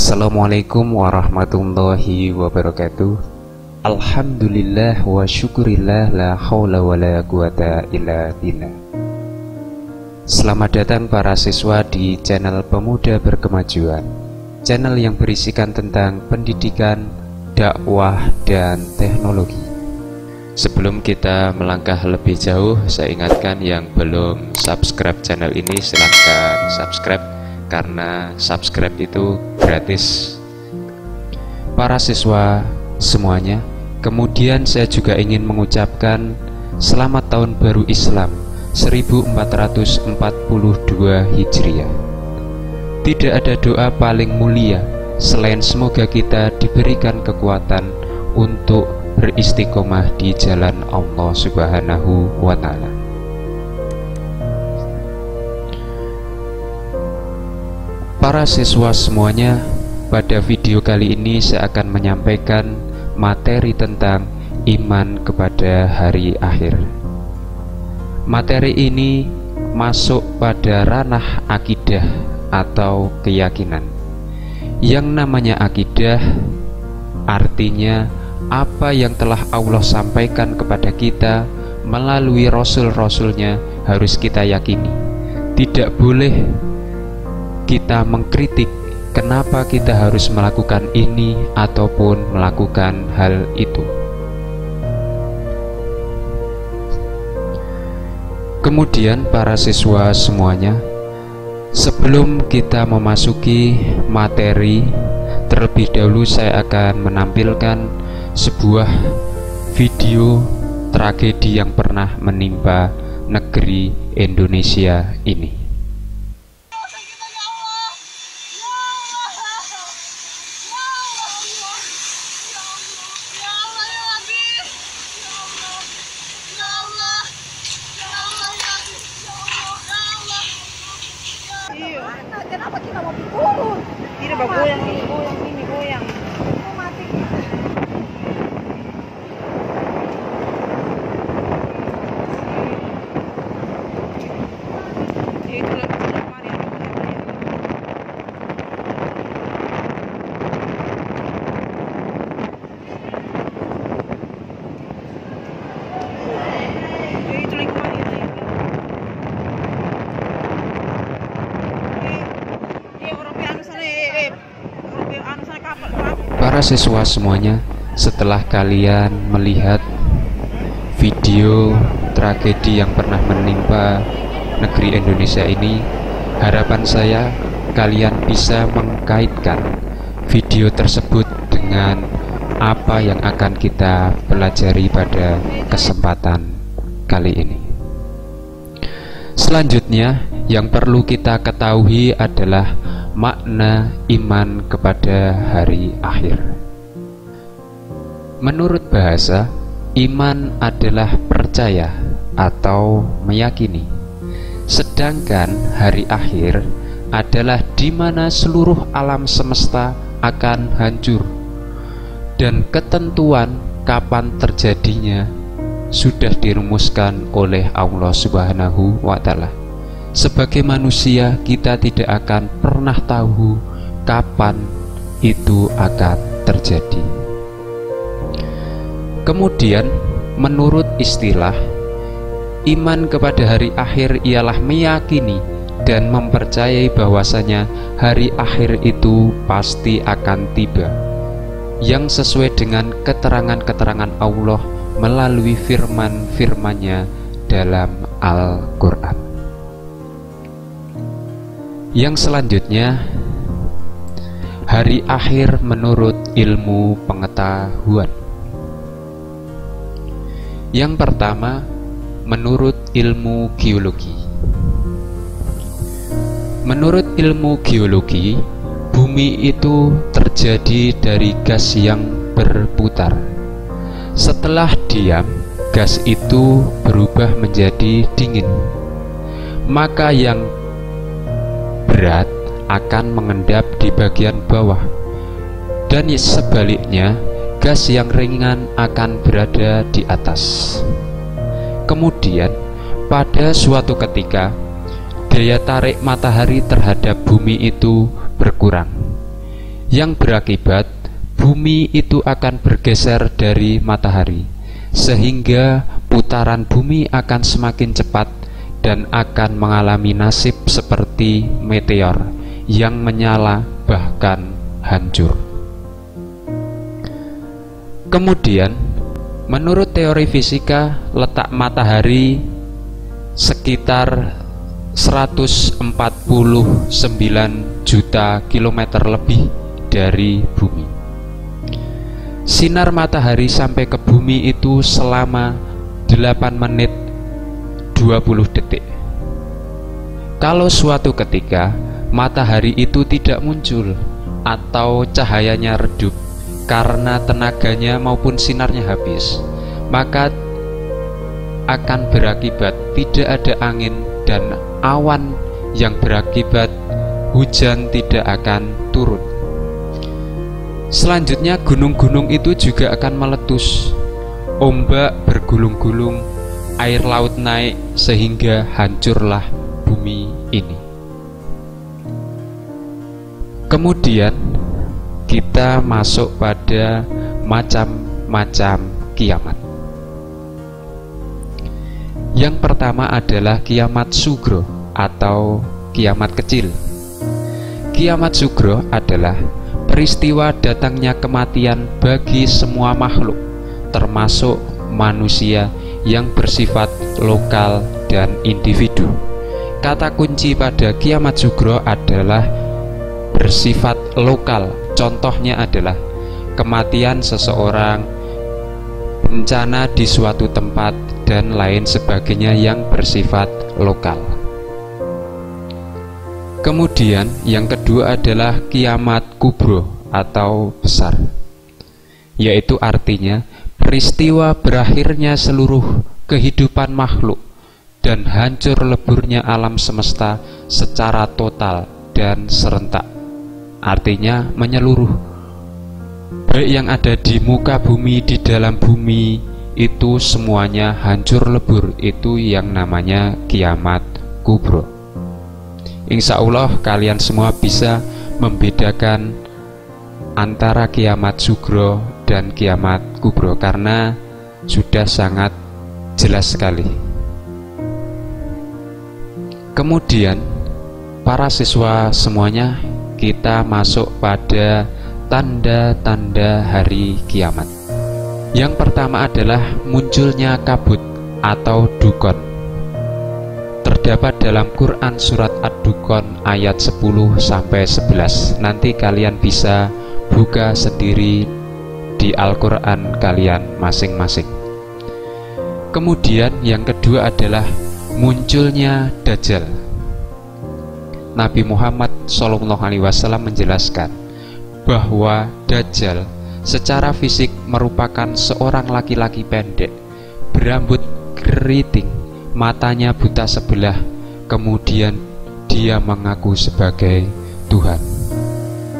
Assalamualaikum warahmatullahi wabarakatuh. Alhamdulillah wa syukurillah, la haula wa la quwata illa billah. Selamat datang para siswa di channel Pemuda Berkemajuan, channel yang berisikan tentang pendidikan, dakwah, dan teknologi. Sebelum kita melangkah lebih jauh, saya ingatkan yang belum subscribe channel ini silahkan subscribe, karena subscribe itu gratis. Para siswa semuanya, kemudian saya juga ingin mengucapkan selamat tahun baru Islam 1442 Hijriah. Tidak ada doa paling mulia selain semoga kita diberikan kekuatan untuk beristiqomah di jalan Allah Subhanahu wa Ta'ala. Para siswa semuanya, pada video kali ini saya akan menyampaikan materi tentang iman kepada hari akhir. Materi ini masuk pada ranah akidah atau keyakinan. Yang namanya akidah artinya apa yang telah Allah sampaikan kepada kita melalui rasul-rasulnya harus kita yakini. Tidak boleh kita mengkritik kenapa kita harus melakukan ini ataupun melakukan hal itu. Kemudian para siswa semuanya, sebelum kita memasuki materi, terlebih dahulu saya akan menampilkan sebuah video tragedi yang pernah menimpa negeri Indonesia ini. Kenapa kita mau turun? Ini goyang, ini goyang. Mau mati kita. Para siswa semuanya, setelah kalian melihat video tragedi yang pernah menimpa negeri Indonesia ini, harapan saya kalian bisa mengkaitkan video tersebut dengan apa yang akan kita pelajari pada kesempatan kali ini. Selanjutnya, yang perlu kita ketahui adalah makna iman kepada hari akhir. Menurut bahasa, iman adalah percaya atau meyakini. Sedangkan hari akhir adalah di mana seluruh alam semesta akan hancur dan ketentuan kapan terjadinya sudah dirumuskan oleh Allah Subhanahu wa Ta'ala. Sebagai manusia, kita tidak akan pernah tahu kapan itu akan terjadi. Kemudian, menurut istilah, iman kepada hari akhir ialah meyakini dan mempercayai bahwasanya hari akhir itu pasti akan tiba, yang sesuai dengan keterangan-keterangan Allah melalui firman-firman-Nya dalam Al-Quran. Yang selanjutnya, hari akhir menurut ilmu pengetahuan. Yang pertama, menurut ilmu geologi. Menurut ilmu geologi, bumi itu terjadi dari gas yang berputar. Setelah diam, gas itu berubah menjadi dingin. Maka yang berat akan mengendap di bagian bawah, dan sebaliknya gas yang ringan akan berada di atas. Kemudian pada suatu ketika daya tarik matahari terhadap bumi itu berkurang. yang berakibat bumi itu akan bergeser dari matahari, sehingga putaran bumi akan semakin cepat dan akan mengalami nasib seperti meteor yang menyala bahkan hancur. Kemudian, menurut teori fisika, letak matahari sekitar 149 juta kilometer lebih dari bumi. Sinar matahari sampai ke bumi itu selama 8 menit 20 detik. Kalau suatu ketika matahari itu tidak muncul atau cahayanya redup karena tenaganya maupun sinarnya habis, maka akan berakibat tidak ada angin dan awan yang berakibat hujan tidak akan turun. Selanjutnya gunung-gunung itu juga akan meletus, ombak bergulung-gulung, air laut naik sehingga hancurlah bumi ini. Kemudian kita masuk pada macam-macam kiamat. Yang pertama adalah kiamat sugro atau kiamat kecil. Kiamat sugro adalah peristiwa datangnya kematian bagi semua makhluk, termasuk manusia yang bersifat lokal dan individu. Kata kunci pada kiamat sugro adalah bersifat lokal. Contohnya adalah kematian seseorang, bencana di suatu tempat, dan lain sebagainya yang bersifat lokal. Kemudian yang kedua adalah kiamat kubro atau besar, yaitu artinya peristiwa berakhirnya seluruh kehidupan makhluk dan hancur leburnya alam semesta secara total dan serentak. Artinya menyeluruh, baik yang ada di muka bumi, di dalam bumi, itu semuanya hancur lebur. Itu yang namanya kiamat kubro. Insya Allah kalian semua bisa membedakan antara kiamat sugro dan kiamat kubro karena sudah sangat jelas sekali. Kemudian para siswa semuanya, kita masuk pada tanda-tanda hari kiamat. Yang pertama adalah munculnya kabut atau dukon. Terdapat dalam Quran surat Ad-Dukhan ayat 10-11. Nanti kalian bisa buka sendiri di Al-Quran kalian masing-masing. Kemudian yang kedua adalah munculnya Dajjal. Nabi Muhammad SAW menjelaskan bahwa Dajjal secara fisik merupakan seorang laki-laki pendek, berambut keriting, matanya buta sebelah, kemudian dia mengaku sebagai Tuhan.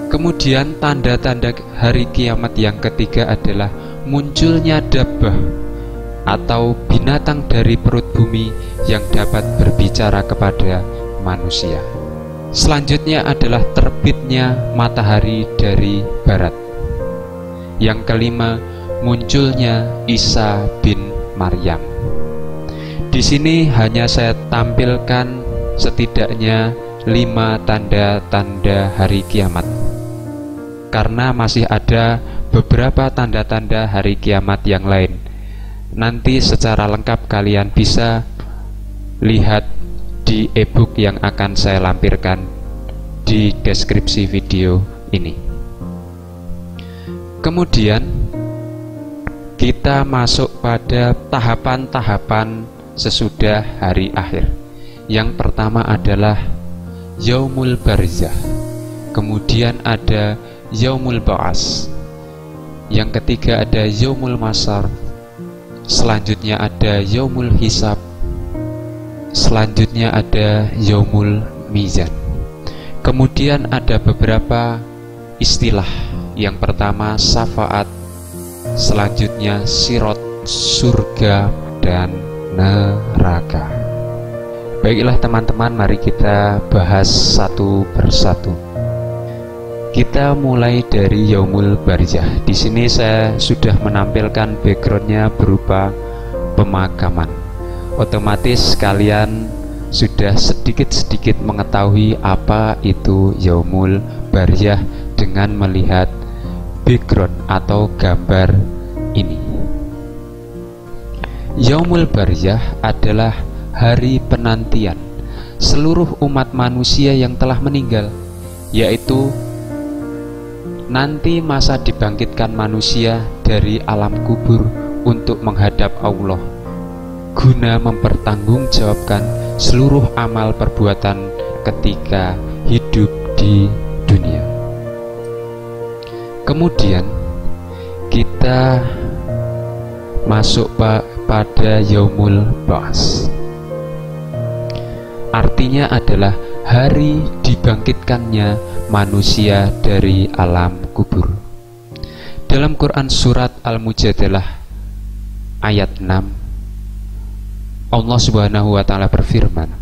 Kemudian tanda-tanda hari kiamat yang ketiga adalah munculnya dabbah atau binatang dari perut bumi yang dapat berbicara kepada manusia. Selanjutnya adalah terbitnya matahari dari barat. Yang kelima, munculnya Isa bin Maryam. Di sini hanya saya tampilkan setidaknya 5 tanda-tanda hari kiamat, karena masih ada beberapa tanda-tanda hari kiamat yang lain. Nanti secara lengkap kalian bisa lihat di e-book yang akan saya lampirkan di deskripsi video ini. Kemudian kita masuk pada tahapan-tahapan sesudah hari akhir. Yang pertama adalah Yaumul Barzah, kemudian ada Yaumul Ba'as, yang ketiga ada Yaumul Masar, selanjutnya ada Yaumul Hisab, selanjutnya ada Yaumul Mizan. Kemudian ada beberapa istilah. Yang pertama syafaat, selanjutnya sirot, surga, dan neraka. Baiklah teman-teman, mari kita bahas satu persatu. Kita mulai dari Yaumul Barzah. Di sini saya sudah menampilkan backgroundnya berupa pemakaman. Otomatis kalian sudah sedikit-sedikit mengetahui apa itu Yaumul Barzah dengan melihat background atau gambar ini. Yaumul Barzah adalah hari penantian seluruh umat manusia yang telah meninggal, yaitu nanti masa dibangkitkan manusia dari alam kubur untuk menghadap Allah guna mempertanggungjawabkan seluruh amal perbuatan ketika hidup di dunia. Kemudian kita masuk pada Yaumul Ba'ats. Artinya adalah hari dibangkitkannya manusia dari alam kubur. Dalam Quran surat Al-Mujadalah ayat 6, Allah Subhanahu wa taala berfirman,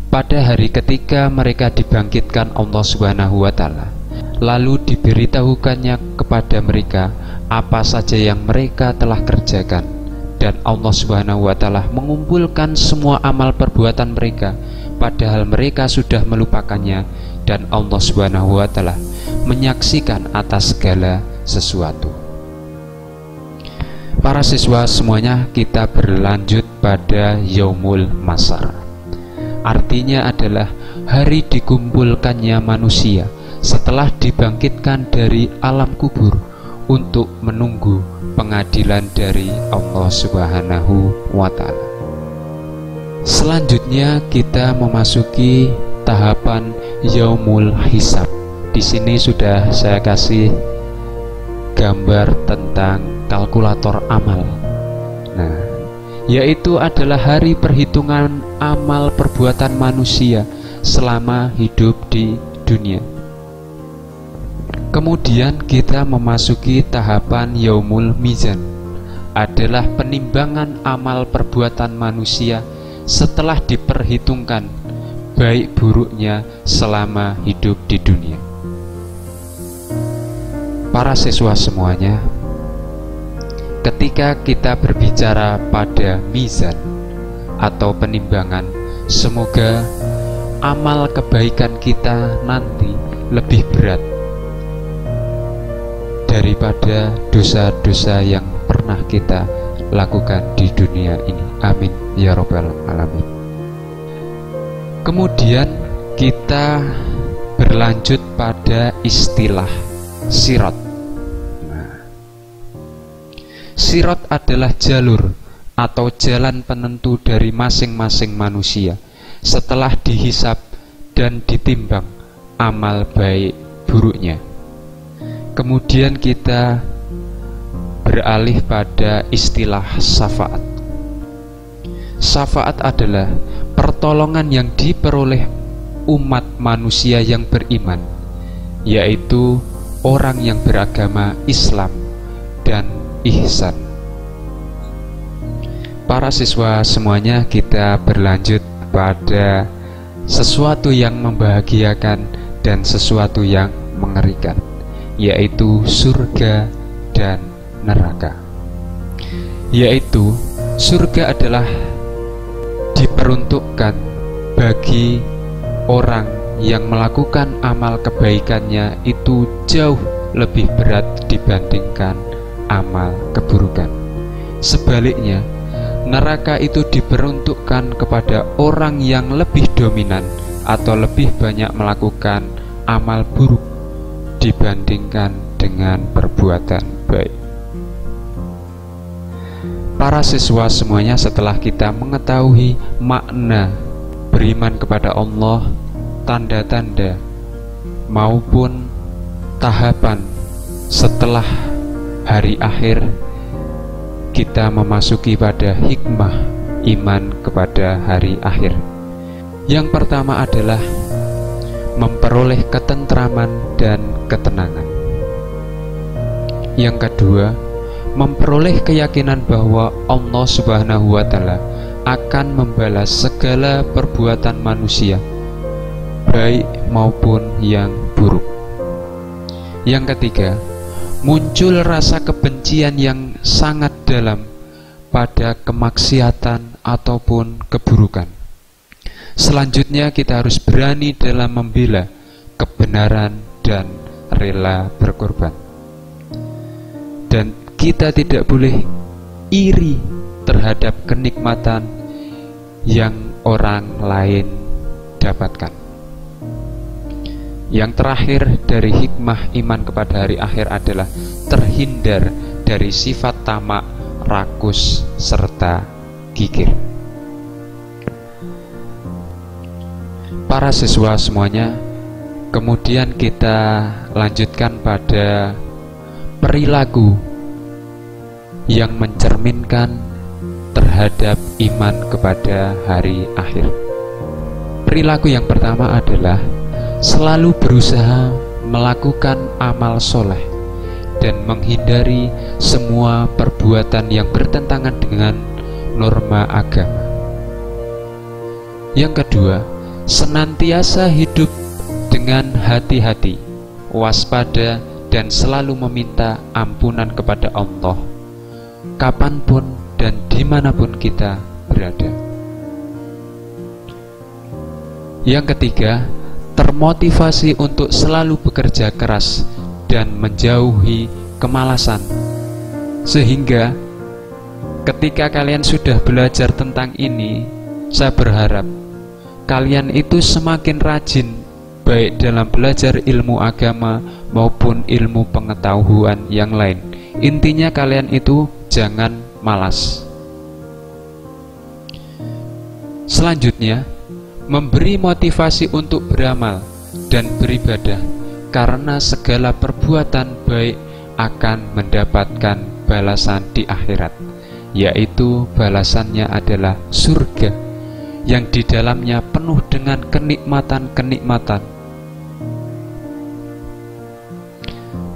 pada hari ketika mereka dibangkitkan Allah Subhanahu wa taala, lalu diberitahukannya kepada mereka apa saja yang mereka telah kerjakan, dan Allah Subhanahu wa taala mengumpulkan semua amal perbuatan mereka padahal mereka sudah melupakannya, dan Allah Subhanahu wa taala menyaksikan atas segala sesuatu. Para siswa semuanya, kita berlanjut pada Yaumul Masar. Artinya adalah hari dikumpulkannya manusia setelah dibangkitkan dari alam kubur untuk menunggu pengadilan dari Allah Subhanahu wa taala. Selanjutnya kita memasuki tahapan Yaumul Hisab. Di sini sudah saya kasih gambar tentang kalkulator amal. Nah, yaitu adalah hari perhitungan amal perbuatan manusia selama hidup di dunia. Kemudian kita memasuki tahapan Yaumul Mizan, adalah penimbangan amal perbuatan manusia setelah diperhitungkan baik buruknya selama hidup di dunia. Para siswa semuanya, ketika kita berbicara pada mizan atau penimbangan, semoga amal kebaikan kita nanti lebih berat daripada dosa-dosa yang pernah kita lakukan di dunia ini. Amin ya robbal alamin. Kemudian kita berlanjut pada istilah sirat. Sirat adalah jalur atau jalan penentu dari masing-masing manusia setelah dihisab dan ditimbang amal baik buruknya. Kemudian kita beralih pada istilah syafaat. Syafaat adalah pertolongan yang diperoleh umat manusia yang beriman, yaitu orang yang beragama Islam dan ihsan. Para siswa semuanya, kita berlanjut pada sesuatu yang membahagiakan dan sesuatu yang mengerikan, yaitu surga dan neraka. Yaitu surga adalah diperuntukkan bagi orang yang melakukan amal kebaikannya itu jauh lebih berat dibandingkan amal keburukan. Sebaliknya, neraka itu diperuntukkan kepada orang yang lebih dominan atau lebih banyak melakukan amal buruk dibandingkan dengan perbuatan baik. Para siswa semuanya, setelah kita mengetahui makna beriman kepada Allah, tanda-tanda maupun tahapan setelah hari akhir, kita memasuki pada hikmah iman kepada hari akhir. Yang pertama adalah memperoleh ketentraman dan ketenangan. Yang kedua, memperoleh keyakinan bahwa Allah Subhanahu wa taala akan membalas segala perbuatan manusia, baik maupun yang buruk. Yang ketiga, muncul rasa kebencian yang sangat dalam pada kemaksiatan ataupun keburukan. Selanjutnya, kita harus berani dalam membela kebenaran dan rela berkorban. Dan kita tidak boleh iri terhadap kenikmatan yang orang lain dapatkan. Yang terakhir dari hikmah iman kepada hari akhir adalah terhindar dari sifat tamak, rakus, serta gigir. Para siswa semuanya, kemudian kita lanjutkan pada perilaku yang mencerminkan terhadap iman kepada hari akhir. Perilaku yang pertama adalah selalu berusaha melakukan amal soleh dan menghindari semua perbuatan yang bertentangan dengan norma agama. Yang kedua, senantiasa hidup dengan hati-hati, waspada, dan selalu meminta ampunan kepada Allah kapanpun dan dimanapun kita berada. Yang ketiga, termotivasi untuk selalu bekerja keras dan menjauhi kemalasan, sehingga ketika kalian sudah belajar tentang ini, saya berharap kalian itu semakin rajin, baik dalam belajar ilmu agama maupun ilmu pengetahuan yang lain. Intinya kalian itu jangan malas. Selanjutnya, memberi motivasi untuk beramal dan beribadah, karena segala perbuatan baik akan mendapatkan balasan di akhirat, yaitu balasannya adalah surga yang di dalamnya penuh dengan kenikmatan-kenikmatan.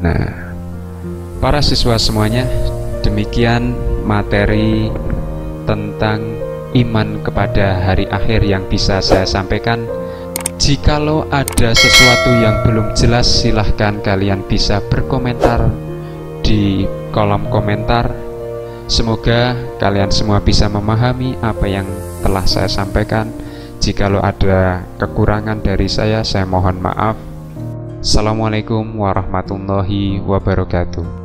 Nah, para siswa semuanya, demikian materi tentang iman kepada hari akhir yang bisa saya sampaikan. Jikalau ada sesuatu yang belum jelas, silahkan kalian bisa berkomentar di kolom komentar. Semoga kalian semua bisa memahami apa yang telah saya sampaikan. Jikalau ada kekurangan dari saya mohon maaf. Assalamualaikum warahmatullahi wabarakatuh.